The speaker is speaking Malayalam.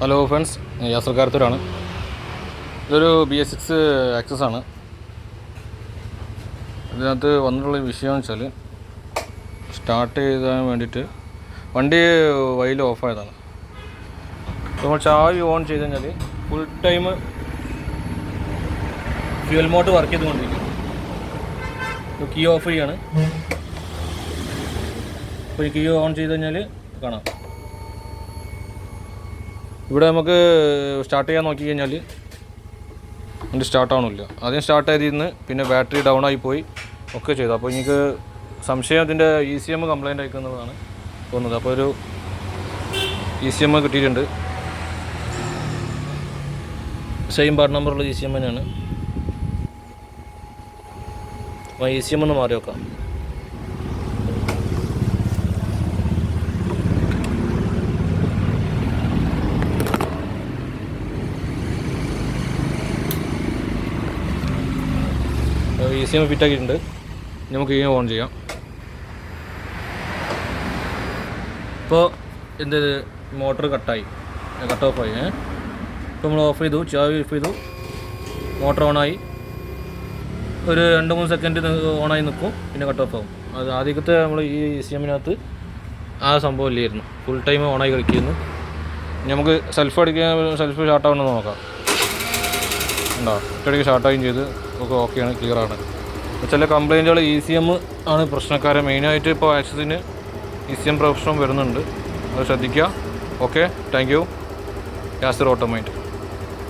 Hello friends, Yasar കാരത്തൂരാണ്. ഇതൊരു BS6 ആക്സസ് ആണ്. ഇതിനകത്ത് വന്നിട്ടുള്ള വിഷയം എന്ന് വെച്ചാൽ സ്റ്റാർട്ട് ചെയ്താൻ വേണ്ടിയിട്ട് വണ്ടി വൈൽ ഓഫായതാണ്. നമ്മൾ ചാവി ഓൺ ചെയ്ത് കഴിഞ്ഞാൽ full time fuel mode work ചെയ്തുകൊണ്ടിരിക്കും. കീ ഓഫ് ചെയ്യാണ്. അപ്പോൾ ഈ കീ ഓൺ ചെയ്ത് കഴിഞ്ഞാൽ കാണാം. ഇവിടെ നമുക്ക് സ്റ്റാർട്ട് ചെയ്യാൻ നോക്കി കഴിഞ്ഞാൽ വണ്ടി സ്റ്റാർട്ടാവണില്ല. ആദ്യം സ്റ്റാർട്ട് ചെയ്തിരുന്ന് പിന്നെ ബാറ്ററി ഡൗൺ ആയിപ്പോയി ഒക്കെ ചെയ്തു. അപ്പോൾ എനിക്ക് സംശയം ഇതിൻ്റെ ECM കംപ്ലൈൻ്റ് ആയിക്കുന്നതാണ് തോന്നുന്നത്. അപ്പോൾ ഒരു ECM കിട്ടിയിട്ടുണ്ട്. സെയിം പാർട്ട് നമ്പറുള്ള ECM തന്നെയാണ്. അപ്പോൾ ECM ഒന്ന് മാറി നോക്കാം. ECM ഫിറ്റാക്കിയിട്ടുണ്ട്. നമുക്ക് ഈ ഓൺ ചെയ്യാം. ഇപ്പോൾ എന്ത് മോട്ടർ കട്ട് ഓഫായി. ഇപ്പോൾ നമ്മൾ ഓഫ് ചെയ്തു, ചാവി ഓഫ് ചെയ്തു, മോട്ടർ ഓണായി. ഒരു 2-3 സെക്കൻഡ് ഓണായി നിൽക്കും, പിന്നെ കട്ട് ഓഫ് ആകും. അത് ആദ്യത്തെ നമ്മൾ ഈ ECMനകത്ത് ആ സംഭവം ഇല്ലായിരുന്നു. ഫുൾ ടൈം ഓണായി കളിക്കുന്നു. നമുക്ക് സെൽഫ് ഷാർട്ടാവുന്നത് നോക്കാം. ഉണ്ടോ, ഒറ്റയടിക്ക് ഷാർട്ടായും ചെയ്ത് ഒക്കെ ഓക്കെയാണ്, ക്ലിയറാണ്. ചില കംപ്ലൈൻറ്റുകൾ ECM ആണ് പ്രശ്നക്കാരൻ. മെയിനായിട്ട് ഇപ്പോൾ ആക്സസിന് ECM പ്രശ്നം വരുന്നുണ്ട്. അത് ശ്രദ്ധിക്കുക. Okay, thank you. യാസർ ഓട്ടോമൈറ്റ്.